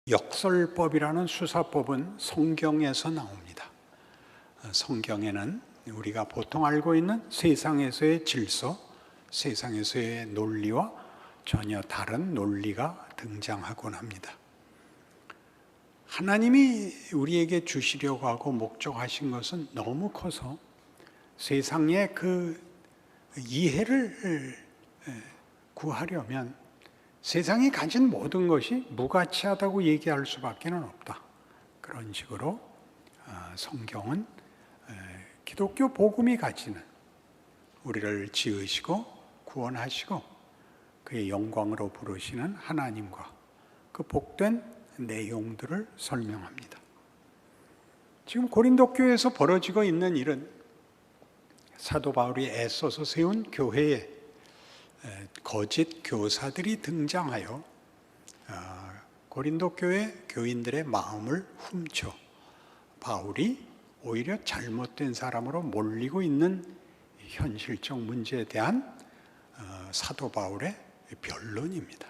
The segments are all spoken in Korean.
역설법이라는 수사법은 성경에서 나옵니다. 성경에는 우리가 보통 알고 있는 세상에서의 질서, 세상에서의 논리와 전혀 다른 논리가 등장하곤 합니다. 하나님이 우리에게 주시려고 하고 목적하신 것은 너무 커서 세상의 그 이해를 구하려면 세상이 가진 모든 것이 무가치하다고 얘기할 수밖에 없다. 그런 식으로 성경은 기독교 복음이 가지는 우리를 지으시고 구원하시고 그의 영광으로 부르시는 하나님과 그 복된 내용들을 설명합니다. 지금 고린도 교회에서 벌어지고 있는 일은 사도 바울이 애써서 세운 교회에 거짓 교사들이 등장하여 고린도 교회 교인들의 마음을 훔쳐 바울이 오히려 잘못된 사람으로 몰리고 있는 현실적 문제에 대한 사도 바울의 변론입니다.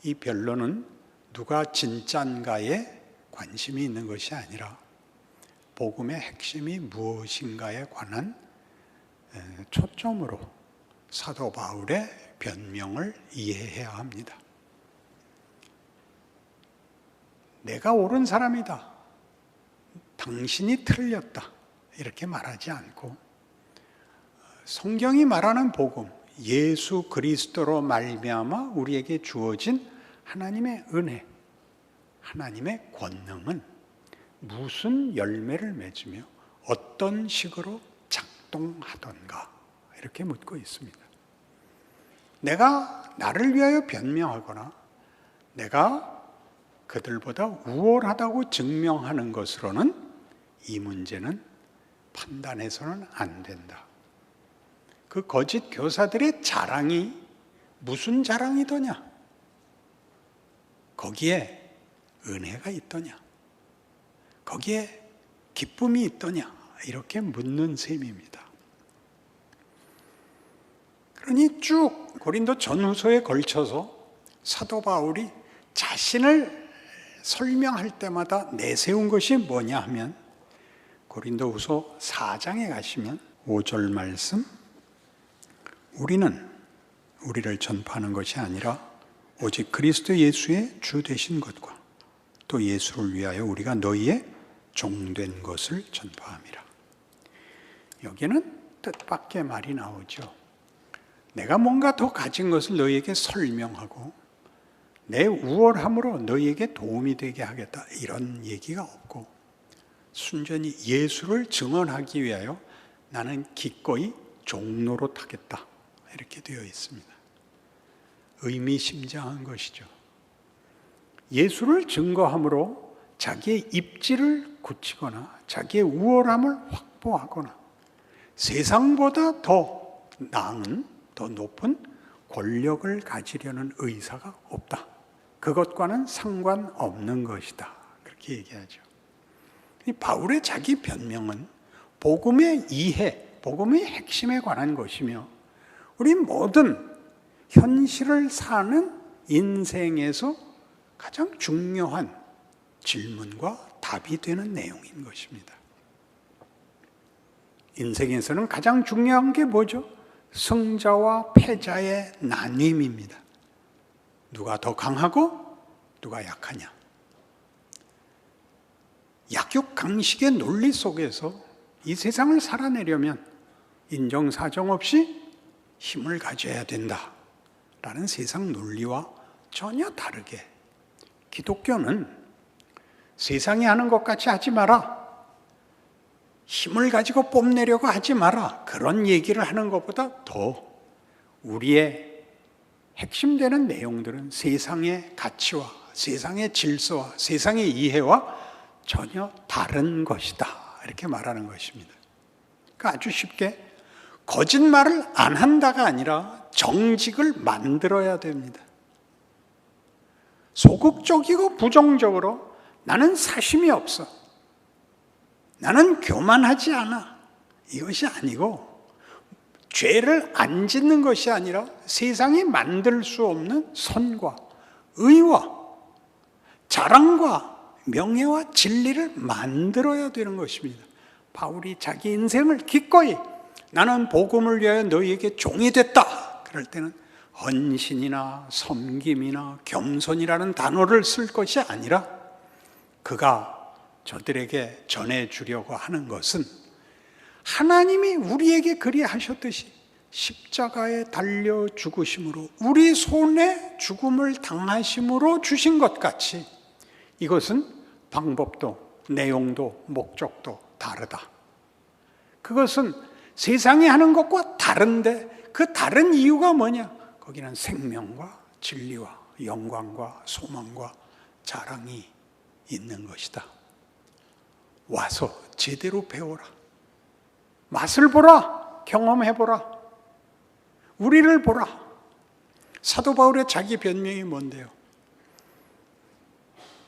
이 변론은 누가 진짠가에 관심이 있는 것이 아니라 복음의 핵심이 무엇인가에 관한 초점으로 사도 바울의 변명을 이해해야 합니다. 내가 옳은 사람이다, 당신이 틀렸다, 이렇게 말하지 않고 성경이 말하는 복음, 예수 그리스도로 말미암아 우리에게 주어진 하나님의 은혜, 하나님의 권능은 무슨 열매를 맺으며 어떤 식으로 작동하던가 이렇게 묻고 있습니다. 내가 나를 위하여 변명하거나 내가 그들보다 우월하다고 증명하는 것으로는 이 문제는 판단해서는 안 된다. 그 거짓 교사들의 자랑이 무슨 자랑이더냐? 거기에 은혜가 있더냐? 거기에 기쁨이 있더냐? 이렇게 묻는 셈입니다. 그러니 쭉 고린도 전후서에 걸쳐서 사도 바울이 자신을 설명할 때마다 내세운 것이 뭐냐 하면 고린도후서 4장에 가시면 5절 말씀, 우리는 우리를 전파하는 것이 아니라 오직 그리스도 예수의 주 되신 것과 또 예수를 위하여 우리가 너희의 종된 것을 전파함이라. 여기는 뜻밖의 말이 나오죠. 내가 뭔가 더 가진 것을 너희에게 설명하고 내 우월함으로 너희에게 도움이 되게 하겠다, 이런 얘기가 없고 순전히 예수를 증언하기 위하여 나는 기꺼이 종로로 타겠다, 이렇게 되어 있습니다. 의미심장한 것이죠. 예수를 증거함으로 자기의 입지를 굳히거나 자기의 우월함을 확보하거나 세상보다 더 나은, 더 높은 권력을 가지려는 의사가 없다. 그것과는 상관없는 것이다. 그렇게 얘기하죠. 바울의 자기 변명은 복음의 이해, 복음의 핵심에 관한 것이며 우리 모든 현실을 사는 인생에서 가장 중요한 질문과 답이 되는 내용인 것입니다. 인생에서는 가장 중요한 게 뭐죠? 승자와 패자의 나뉨입니다. 누가 더 강하고 누가 약하냐. 약육강식의 논리 속에서 이 세상을 살아내려면 인정사정 없이 힘을 가져야 된다 라는 세상 논리와 전혀 다르게 기독교는 세상이 하는 것 같이 하지 마라, 힘을 가지고 뽐내려고 하지 마라, 그런 얘기를 하는 것보다 더 우리의 핵심되는 내용들은 세상의 가치와 세상의 질서와 세상의 이해와 전혀 다른 것이다, 이렇게 말하는 것입니다. 그러니까 아주 쉽게 거짓말을 안 한다가 아니라 정직을 만들어야 됩니다. 소극적이고 부정적으로 나는 사심이 없어, 나는 교만하지 않아, 이것이 아니고 죄를 안 짓는 것이 아니라 세상이 만들 수 없는 선과 의와 자랑과 명예와 진리를 만들어야 되는 것입니다. 바울이 자기 인생을 기꺼이 나는 복음을 위하여 너희에게 종이 됐다 그럴 때는 헌신이나 섬김이나 겸손이라는 단어를 쓸 것이 아니라 그가 저들에게 전해주려고 하는 것은 하나님이 우리에게 그리하셨듯이 십자가에 달려 죽으심으로 우리 손에 죽음을 당하심으로 주신 것 같이 이것은 방법도 내용도 목적도 다르다. 그것은 세상이 하는 것과 다른데 그 다른 이유가 뭐냐? 거기는 생명과 진리와 영광과 소망과 자랑이 있는 것이다. 와서 제대로 배워라. 맛을 보라. 경험해보라. 우리를 보라. 사도 바울의 자기 변명이 뭔데요?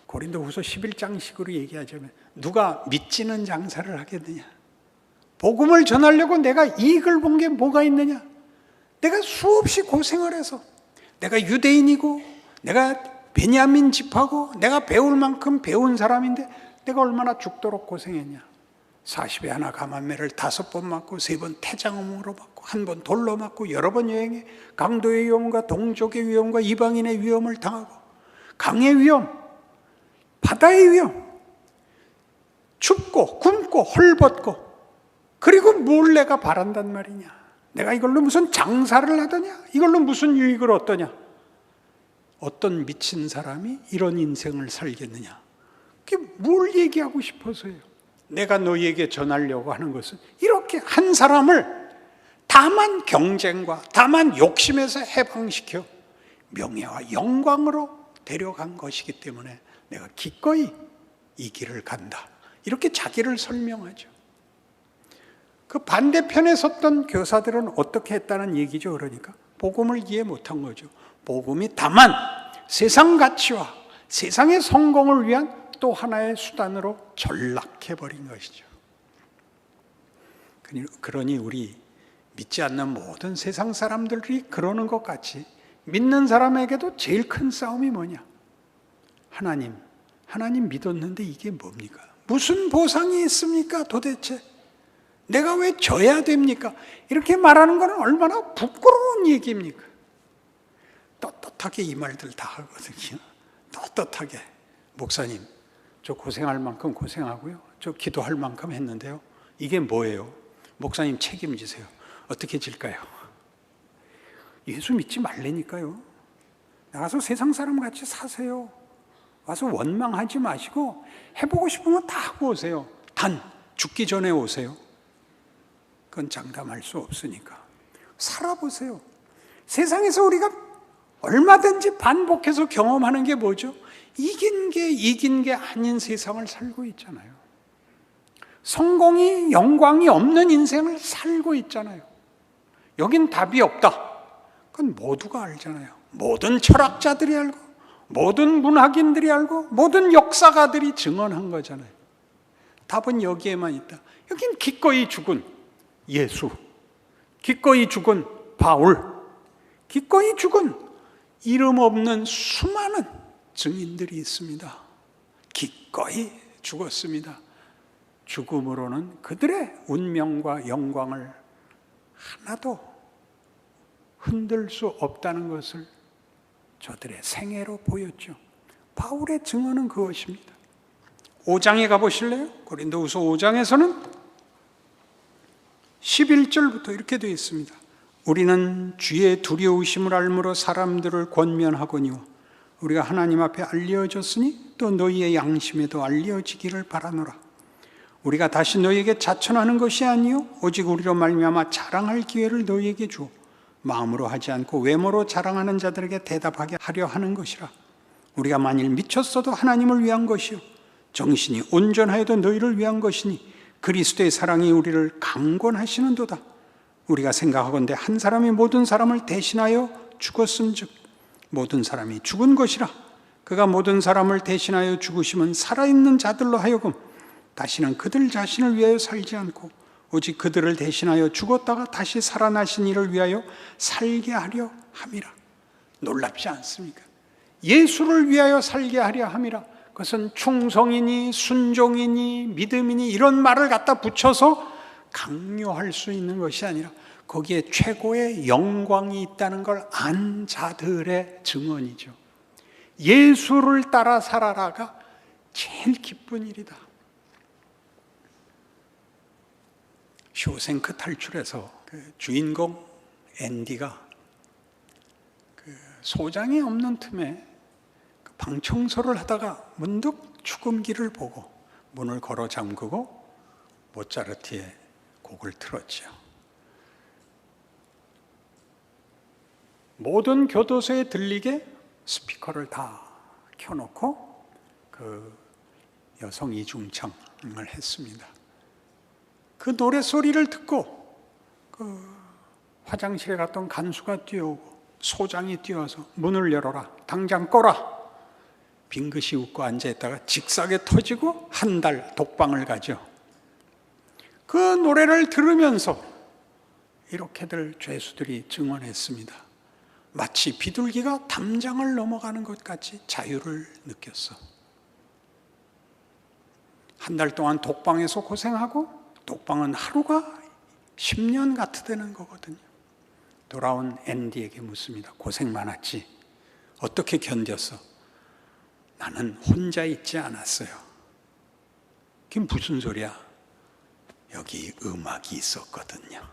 고린도후서 11장식으로 얘기하자면 누가 믿지는 장사를 하겠느냐? 복음을 전하려고 내가 이익을 본 게 뭐가 있느냐? 내가 수없이 고생을 해서 내가 유대인이고 내가 베냐민 집하고 내가 배울 만큼 배운 사람인데 내가 얼마나 죽도록 고생했냐? 40에 하나 감한매를 5번 맞고 3번 태장음으로 맞고 1번 돌로 맞고 여러 번 여행해 강도의 위험과 동족의 위험과 이방인의 위험을 당하고 강의 위험, 바다의 위험, 춥고 굶고 헐벗고 그리고 뭘 내가 바란단 말이냐? 내가 이걸로 무슨 장사를 하더냐? 이걸로 무슨 유익을 얻더냐? 어떤 미친 사람이 이런 인생을 살겠느냐? 그게 뭘 얘기하고 싶어서요? 내가 너희에게 전하려고 하는 것은 이렇게 한 사람을 다만 경쟁과 다만 욕심에서 해방시켜 명예와 영광으로 데려간 것이기 때문에 내가 기꺼이 이 길을 간다. 이렇게 자기를 설명하죠. 그 반대편에 섰던 교사들은 어떻게 했다는 얘기죠? 그러니까 복음을 이해 못한 거죠. 복음이 다만 세상 가치와 세상의 성공을 위한 또 하나의 수단으로 전락해버린 것이죠. 그러니 우리 믿지 않는 모든 세상 사람들이 그러는 것 같이 믿는 사람에게도 제일 큰 싸움이 뭐냐? 하나님 믿었는데 이게 뭡니까? 무슨 보상이 있습니까 도대체? 내가 왜 져야 됩니까? 이렇게 말하는 건 얼마나 부끄러운 얘기입니까? 떳떳하게 이 말들 다 하거든요. 떳떳하게. 목사님, 저 고생할 만큼 고생하고요. 저 기도할 만큼 했는데요. 이게 뭐예요? 목사님 책임지세요. 어떻게 질까요? 예수 믿지 말라니까요. 나가서 세상 사람 같이 사세요. 와서 원망하지 마시고 해보고 싶으면 다 하고 오세요. 단 죽기 전에 오세요. 그건 장담할 수 없으니까. 살아보세요. 세상에서 우리가 얼마든지 반복해서 경험하는 게 뭐죠? 이긴 게 아닌 세상을 살고 있잖아요. 성공이 영광이 없는 인생을 살고 있잖아요. 여긴 답이 없다. 그건 모두가 알잖아요. 모든 철학자들이 알고 모든 문학인들이 알고 모든 역사가들이 증언한 거잖아요. 답은 여기에만 있다. 여긴 기꺼이 죽은 예수, 기꺼이 죽은 바울, 기꺼이 죽은 이름 없는 수많은 증인들이 있습니다. 기꺼이 죽었습니다. 죽음으로는 그들의 운명과 영광을 하나도 흔들 수 없다는 것을 저들의 생애로 보였죠. 바울의 증언은 그것입니다. 5장에 가보실래요? 고린도후서 5장에서는 11절부터 이렇게 되어 있습니다. 우리는 주의 두려우심을 알므로 사람들을 권면하거니와 우리가 하나님 앞에 알려졌으니 또 너희의 양심에도 알려지기를 바라노라. 우리가 다시 너희에게 자천하는 것이 아니요 오직 우리로 말미암아 자랑할 기회를 너희에게 주어 마음으로 하지 않고 외모로 자랑하는 자들에게 대답하게 하려 하는 것이라. 우리가 만일 미쳤어도 하나님을 위한 것이요 정신이 온전하여도 너희를 위한 것이니 그리스도의 사랑이 우리를 강권하시는도다. 우리가 생각하건대 한 사람이 모든 사람을 대신하여 죽었음즉 모든 사람이 죽은 것이라. 그가 모든 사람을 대신하여 죽으심은 살아있는 자들로 하여금 다시는 그들 자신을 위하여 살지 않고 오직 그들을 대신하여 죽었다가 다시 살아나신 이를 위하여 살게 하려 함이라. 놀랍지 않습니까? 예수를 위하여 살게 하려 함이라. 그것은 충성이니 순종이니 믿음이니 이런 말을 갖다 붙여서 강요할 수 있는 것이 아니라 거기에 최고의 영광이 있다는 걸 안 자들의 증언이죠. 예수를 따라 살아라가 제일 기쁜 일이다. 쇼생크 탈출에서 그 주인공 앤디가 그 소장이 없는 틈에 방 청소를 하다가 문득 죽음기를 보고 문을 걸어 잠그고 모차르트의 곡을 틀었죠. 모든 교도소에 들리게 스피커를 다 켜놓고 그 여성 이중창을 했습니다. 그 노래 소리를 듣고 그 화장실에 갔던 간수가 뛰어오고 소장이 뛰어와서 문을 열어라, 당장 꺼라. 빙긋이 웃고 앉아있다가 직사게 터지고 한 달 독방을 가죠. 그 노래를 들으면서 이렇게들 죄수들이 증언했습니다. 마치 비둘기가 담장을 넘어가는 것 같이 자유를 느꼈어. 한 달 동안 독방에서 고생하고 독방은 하루가 10년 같으다는 거거든요. 돌아온 앤디에게 묻습니다. 고생 많았지? 어떻게 견뎠어? 나는 혼자 있지 않았어요. 그게 무슨 소리야? 여기 음악이 있었거든요.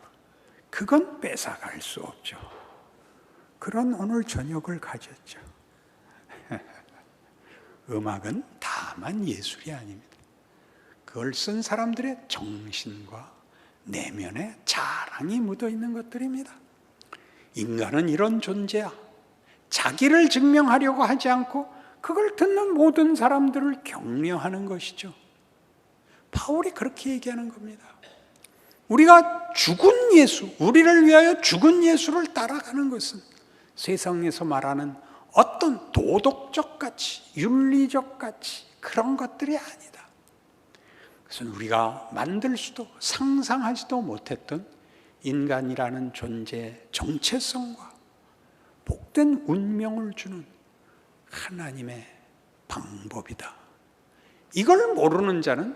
그건 뺏어갈 수 없죠. 그런 오늘 저녁을 가졌죠. 음악은 다만 예술이 아닙니다. 그걸 쓴 사람들의 정신과 내면의 자랑이 묻어 있는 것들입니다. 인간은 이런 존재야. 자기를 증명하려고 하지 않고 그걸 듣는 모든 사람들을 격려하는 것이죠. 바울이 그렇게 얘기하는 겁니다. 우리가 죽은 예수, 우리를 위하여 죽은 예수를 따라가는 것은 세상에서 말하는 어떤 도덕적 가치, 윤리적 가치 그런 것들이 아니다. 그것은 우리가 만들 수도 상상하지도 못했던 인간이라는 존재의 정체성과 복된 운명을 주는 하나님의 방법이다. 이걸 모르는 자는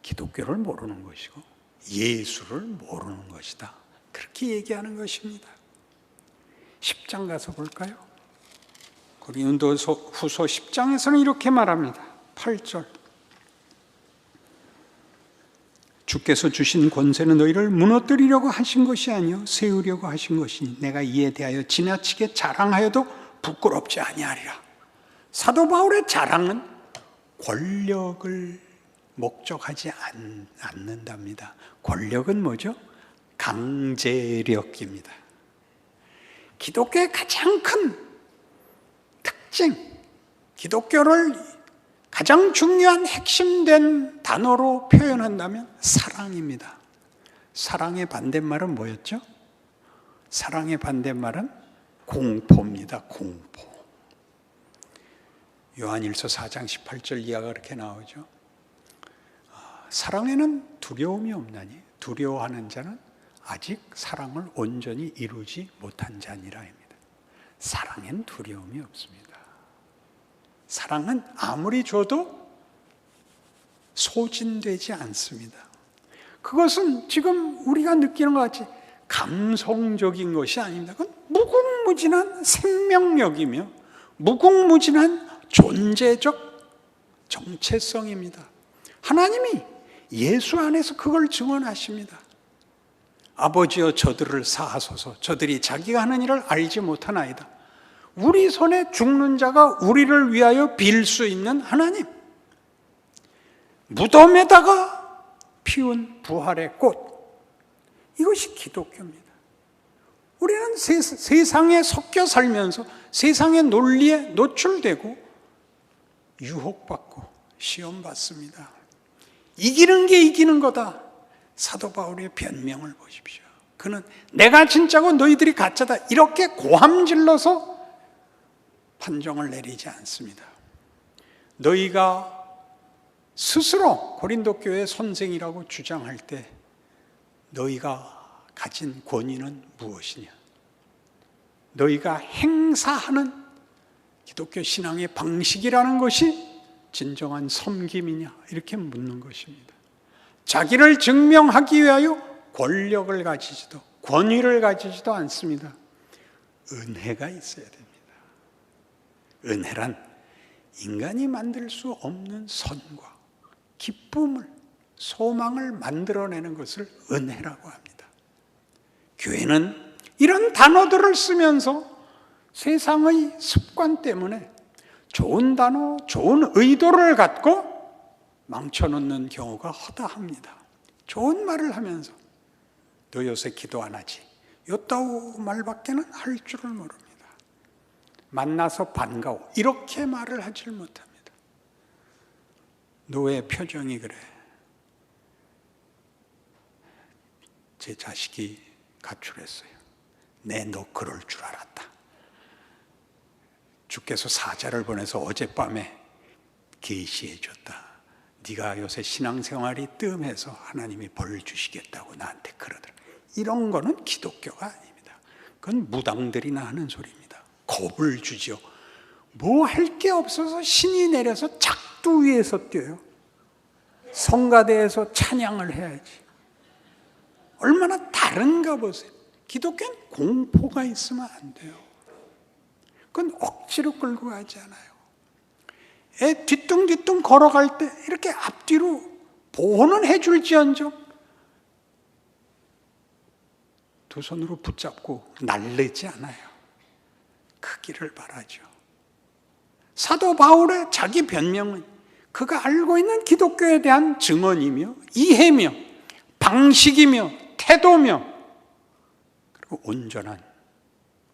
기독교를 모르는 것이고 예수를 모르는 것이다. 그렇게 얘기하는 것입니다. 10장 가서 볼까요? 고린도후서 10장에서는 이렇게 말합니다. 8절. 주께서 주신 권세는 너희를 무너뜨리려고 하신 것이 아니요 세우려고 하신 것이니 내가 이에 대하여 지나치게 자랑하여도 부끄럽지 아니하리라. 사도 바울의 자랑은 권력을 목적하지 않는답니다. 권력은 뭐죠? 강제력입니다. 기독교의 가장 큰 특징, 기독교를 가장 중요한 핵심된 단어로 표현한다면 사랑입니다. 사랑의 반대말은 뭐였죠? 사랑의 반대말은 공포입니다. 공포. 요한일서 4장 18절 이하가 그렇게 나오죠. 사랑에는 두려움이 없나니 두려워하는 자는 아직 사랑을 온전히 이루지 못한 자니라입니다. 사랑엔 두려움이 없습니다. 사랑은 아무리 줘도 소진되지 않습니다. 그것은 지금 우리가 느끼는 것 같이 감성적인 것이 아닙니다. 그건 무궁무진한 생명력이며 무궁무진한 존재적 정체성입니다. 하나님이 예수 안에서 그걸 증언하십니다. 아버지여 저들을 사하소서. 저들이 자기가 하는 일을 알지 못하나이다. 우리 손에 죽는 자가 우리를 위하여 빌 수 있는 하나님. 무덤에다가 피운 부활의 꽃. 이것이 기독교입니다. 우리는 세상에 섞여 살면서 세상의 논리에 노출되고 유혹받고 시험받습니다. 이기는 게 이기는 거다. 사도 바울의 변명을 보십시오. 그는 내가 진짜고 너희들이 가짜다. 이렇게 고함질러서 판정을 내리지 않습니다. 너희가 스스로 고린도 교회 선생이라고 주장할 때 너희가 가진 권위는 무엇이냐? 너희가 행사하는 기독교 신앙의 방식이라는 것이 진정한 섬김이냐? 이렇게 묻는 것입니다. 자기를 증명하기 위하여 권력을 가지지도 권위를 가지지도 않습니다. 은혜가 있어야 됩니다. 은혜란 인간이 만들 수 없는 선과 기쁨을, 소망을 만들어내는 것을 은혜라고 합니다. 교회는 이런 단어들을 쓰면서 세상의 습관 때문에 좋은 단어, 좋은 의도를 갖고 망쳐놓는 경우가 허다합니다. 좋은 말을 하면서 너 요새 기도 안 하지? 요따오 말밖에는 할 줄을 모릅니다. 만나서 반가워 이렇게 말을 하질 못합니다. 너 왜 표정이 그래? 제 자식이 가출했어요. 너 그럴 줄 알았다. 주께서 사자를 보내서 어젯밤에 계시해 줬다. 네가 요새 신앙생활이 뜸해서 하나님이 벌 주시겠다고 나한테 그러더라. 이런 거는 기독교가 아닙니다. 그건 무당들이나 하는 소리입니다. 겁을 주죠. 뭐 할 게 없어서 신이 내려서 작두 위에서 뛰어요. 성가대에서 찬양을 해야지. 얼마나 다른가 보세요. 기독교는 공포가 있으면 안 돼요. 그건 억지로 끌고 가지 않아요. 애 뒤뚱뒤뚱 걸어갈 때 이렇게 앞뒤로 보호는 해줄지언정 두 손으로 붙잡고 날르지 않아요. 크기를 바라죠. 사도 바울의 자기 변명은 그가 알고 있는 기독교에 대한 증언이며 이해며 방식이며 태도며 그리고 온전한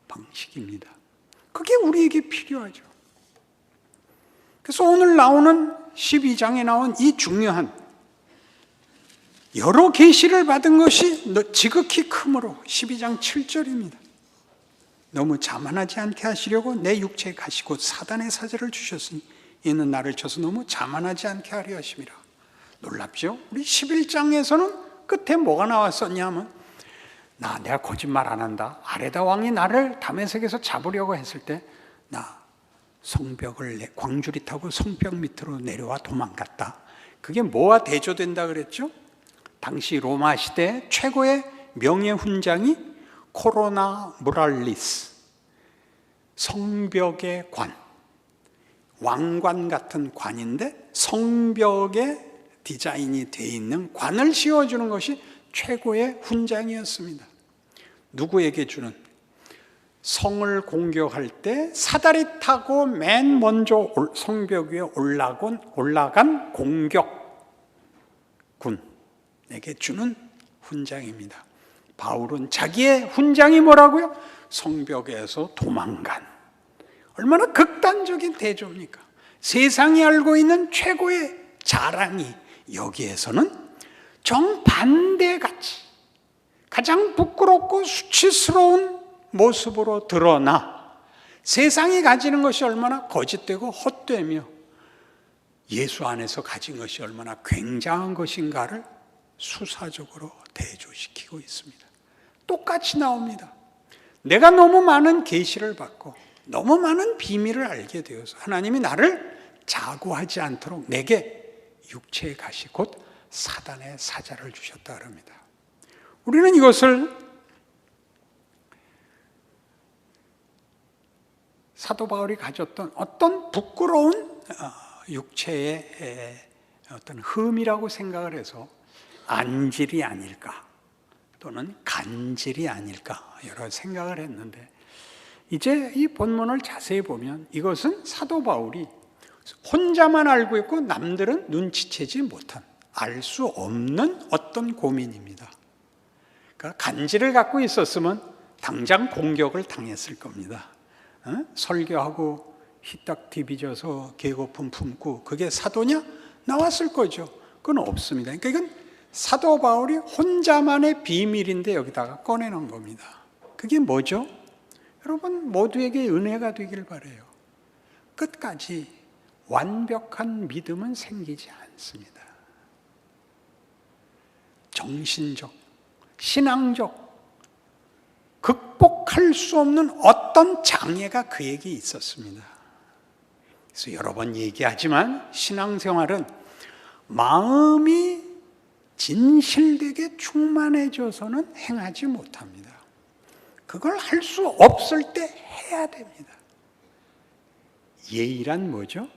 방식입니다. 그게 우리에게 필요하죠. 그래서 오늘 나오는 12장에 나온 이 중요한 여러 계시를 받은 것이 지극히 크므로 12장 7절입니다. 너무 자만하지 않게 하시려고 내 육체에 가시고 사단의 사자를 주셨으니 이는 나를 쳐서 너무 자만하지 않게 하려 하심이라. 놀랍죠? 우리 11장에서는 끝에 뭐가 나왔었냐 하면 내가 거짓말 안 한다. 아레다 왕이 나를 다메섹에서 잡으려고 했을 때 나 성벽을 광주리 타고 성벽 밑으로 내려와 도망갔다. 그게 뭐와 대조된다 그랬죠? 당시 로마 시대 최고의 명예훈장이 코로나 무랄리스, 성벽의 관, 왕관 같은 관인데 성벽에 디자인이 되어 있는 관을 씌워주는 것이 최고의 훈장이었습니다. 누구에게 주는? 성을 공격할 때 사다리 타고 맨 먼저 성벽 위에 올라간 공격군에게 주는 훈장입니다. 바울은 자기의 훈장이 뭐라고요? 성벽에서 도망간. 얼마나 극단적인 대조입니까? 세상이 알고 있는 최고의 자랑이 여기에서는 정반대같이 가장 부끄럽고 수치스러운 모습으로 드러나 세상이 가지는 것이 얼마나 거짓되고 헛되며 예수 안에서 가진 것이 얼마나 굉장한 것인가를 수사적으로 대조시키고 있습니다. 똑같이 나옵니다. 내가 너무 많은 계시를 받고 너무 많은 비밀을 알게 되어서 하나님이 나를 자고하지 않도록 내게 육체에 가시 곧 사단의 사자를 주셨다 합니다. 우리는 이것을 사도 바울이 가졌던 어떤 부끄러운 육체의 어떤 흠이라고 생각을 해서 안질이 아닐까 또는 간질이 아닐까 여러 생각을 했는데 이제 이 본문을 자세히 보면 이것은 사도 바울이 혼자만 알고 있고 남들은 눈치채지 못한 알 수 없는 어떤 고민입니다. 그러니까 간질을 갖고 있었으면 당장 공격을 당했을 겁니다. 설교하고 희딱 뒤비져서 개고품 품고 그게 사도냐? 나왔을 거죠. 그건 없습니다. 그러니까 이건 사도 바울이 혼자만의 비밀인데 여기다가 꺼내놓은 겁니다. 그게 뭐죠? 여러분 모두에게 은혜가 되길 바라요. 끝까지 완벽한 믿음은 생기지 않습니다. 정신적, 신앙적, 극복할 수 없는 어떤 장애가 그에게 있었습니다. 그래서 여러 번 얘기하지만 신앙생활은 마음이 진실되게 충만해져서는 행하지 못합니다. 그걸 할 수 없을 때 해야 됩니다. 예의란 뭐죠?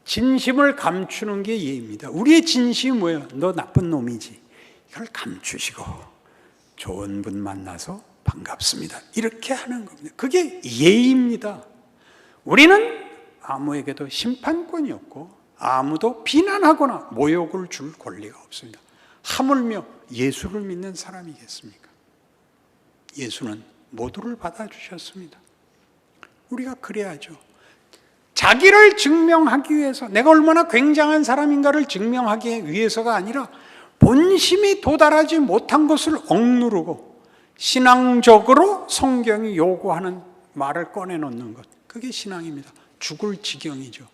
진심을 감추는 게 예의입니다. 우리의 진심이 뭐예요? 너 나쁜 놈이지. 이걸 감추시고 좋은 분 만나서 반갑습니다. 이렇게 하는 겁니다. 그게 예의입니다. 우리는 아무에게도 심판권이 없고 아무도 비난하거나 모욕을 줄 권리가 없습니다. 하물며 예수를 믿는 사람이겠습니까? 예수는 모두를 받아주셨습니다. 우리가 그래야죠. 자기를 증명하기 위해서, 내가 얼마나 굉장한 사람인가를 증명하기 위해서가 아니라 본심이 도달하지 못한 것을 억누르고 신앙적으로 성경이 요구하는 말을 꺼내놓는 것, 그게 신앙입니다. 죽을 지경이죠.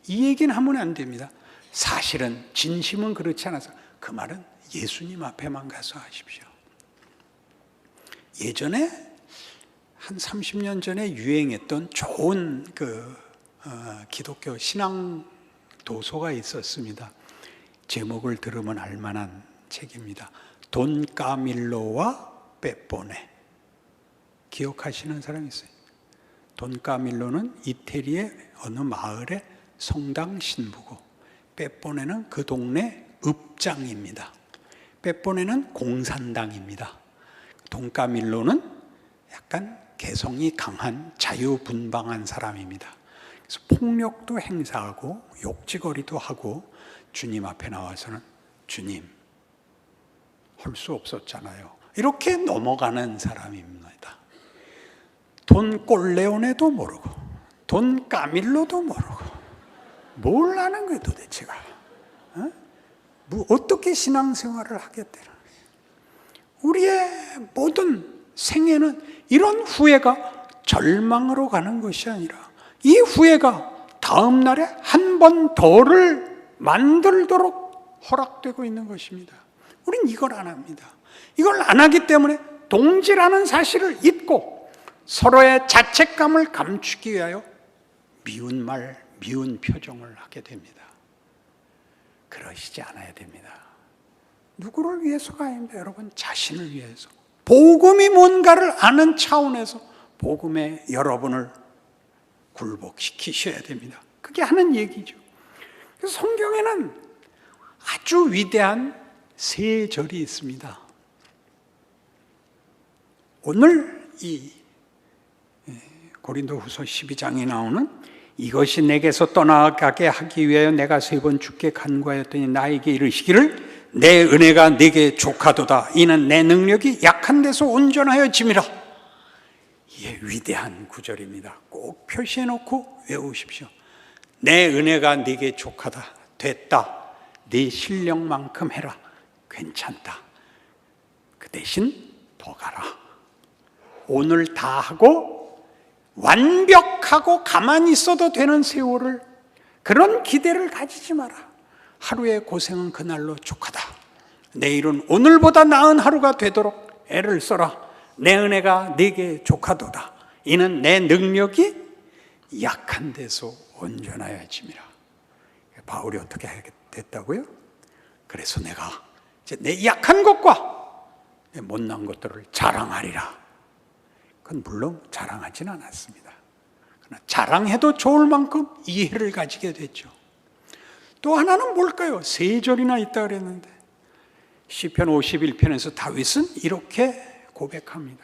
이 얘기는 하면 안 됩니다. 사실은 진심은 그렇지 않아서 그 말은 예수님 앞에만 가서 하십시오. 예전에 한 30년 전에 유행했던 좋은 기독교 신앙 도서가 있었습니다. 제목을 들으면 알만한 책입니다. 돈 까밀로와 빼뽀네. 기억하시는 사람 있어요? 돈 까밀로는 이태리의 어느 마을의 성당 신부고, 빼뽀네는 그 동네 읍장입니다. 빼뽀네는 공산당입니다. 돈 까밀로는 약간 개성이 강한 자유분방한 사람입니다. 그래서 폭력도 행사하고 욕지거리도 하고 주님 앞에 나와서는 주님, 할 수 없었잖아요. 이렇게 넘어가는 사람입니다. 돈 꼴레오네도 모르고 돈 까밀로도 모르고 뭘 아는 거예요 도대체가. 어떻게 신앙생활을 하겠다는 거예요. 우리의 모든 생애는 이런 후회가 절망으로 가는 것이 아니라 이 후회가 다음 날에 한 번 더를 만들도록 허락되고 있는 것입니다. 우린 이걸 안 합니다. 이걸 안 하기 때문에 동지라는 사실을 잊고 서로의 자책감을 감추기 위하여 미운 말, 미운 표정을 하게 됩니다. 그러시지 않아야 됩니다. 누구를 위해서가 아닙니다. 여러분, 자신을 위해서. 복음이 뭔가를 아는 차원에서 복음에 여러분을 굴복시키셔야 됩니다. 그게 하는 얘기죠. 그래서 성경에는 아주 위대한 세 절이 있습니다. 오늘 이 고린도후서 12장에 나오는 이것이 내게서 떠나가게 하기 위하여 내가 3번 주께 간구하였더니 나에게 이르시기를 내 은혜가 네게 족하도다. 이는 내 능력이 약한 데서 온전하여 짐이라. 이게 위대한 구절입니다. 꼭 표시해 놓고 외우십시오. 내 은혜가 네게 족하다. 됐다. 네 실력만큼 해라. 괜찮다. 그 대신 더 가라. 오늘 다 하고 완벽하고 가만히 있어도 되는 세월을, 그런 기대를 가지지 마라. 하루의 고생은 그날로 족하다. 내일은 오늘보다 나은 하루가 되도록 애를 써라. 내 은혜가 네게 족하도다. 이는 내 능력이 약한 데서 온전하여 짐이라. 바울이 어떻게 됐다고요? 그래서 내가 이제 내 약한 것과 내 못난 것들을 자랑하리라. 그건 물론 자랑하진 않았습니다. 그러나 자랑해도 좋을 만큼 이해를 가지게 됐죠. 또 하나는 뭘까요? 3절이나 있다 그랬는데 시편 51편에서 다윗은 이렇게 고백합니다.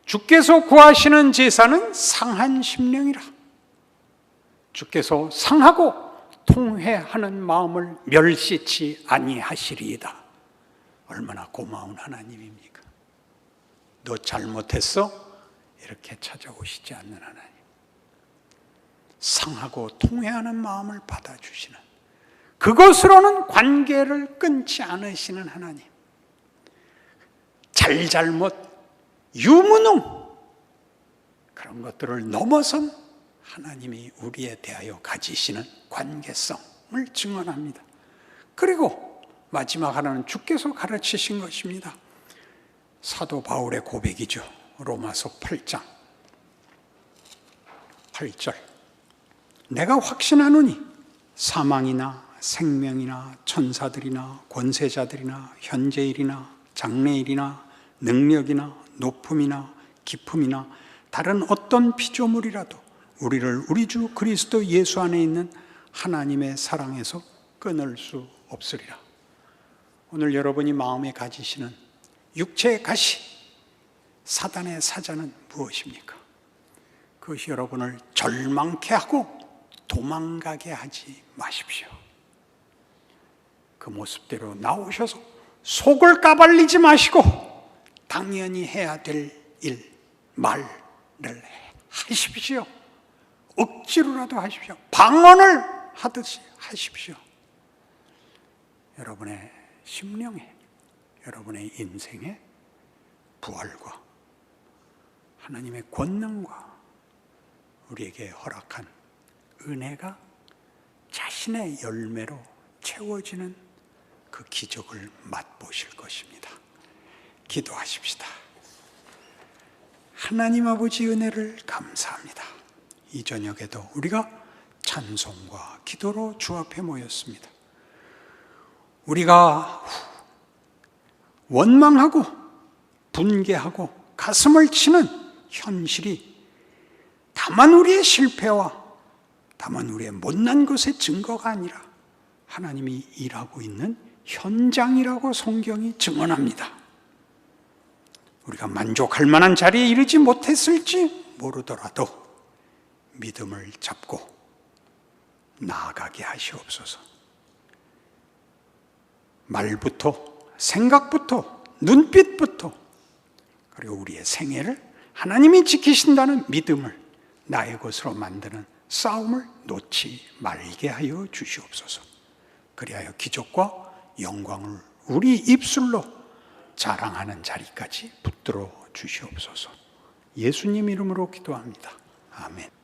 주께서 구하시는 제사는 상한 심령이라. 주께서 상하고 통회하는 마음을 멸시치 아니하시리이다. 얼마나 고마운 하나님입니까? 너 잘못했어? 이렇게 찾아오시지 않는 하나님. 상하고 통회하는 마음을 받아주시는, 그것으로는 관계를 끊지 않으시는 하나님. 잘잘못, 유무능, 그런 것들을 넘어선 하나님이 우리에 대하여 가지시는 관계성을 증언합니다. 그리고 마지막 하나는 주께서 가르치신 것입니다. 사도 바울의 고백이죠. 로마서 8장 8절. 내가 확신하노니 사망이나 생명이나 천사들이나 권세자들이나 현재일이나 장래일이나 능력이나 높음이나 깊음이나 다른 어떤 피조물이라도 우리를 우리 주 그리스도 예수 안에 있는 하나님의 사랑에서 끊을 수 없으리라. 오늘 여러분이 마음에 가지시는 육체의 가시, 사단의 사자는 무엇입니까? 그것이 여러분을 절망케 하고 도망가게 하지 마십시오. 그 모습대로 나오셔서 속을 까발리지 마시고 당연히 해야 될 일, 말을 하십시오. 억지로라도 하십시오. 방언을 하듯이 하십시오. 여러분의 심령에, 여러분의 인생의 부활과 하나님의 권능과 우리에게 허락한 은혜가 자신의 열매로 채워지는 그 기적을 맛보실 것입니다. 기도하십시다. 하나님 아버지 은혜를 감사합니다. 이 저녁에도 우리가 찬송과 기도로 주 앞에 모였습니다. 우리가 원망하고 분개하고 가슴을 치는 현실이 다만 우리의 실패와 다만 우리의 못난 것의 증거가 아니라 하나님이 일하고 있는 현장이라고 성경이 증언합니다. 우리가 만족할 만한 자리에 이르지 못했을지 모르더라도 믿음을 잡고 나아가게 하시옵소서. 말부터 생각부터 눈빛부터 그리고 우리의 생애를 하나님이 지키신다는 믿음을 나의 것으로 만드는 싸움을 놓지 말게 하여 주시옵소서. 그리하여 기적과 영광을 우리 입술로 자랑하는 자리까지 붙들어 주시옵소서. 예수님 이름으로 기도합니다. 아멘.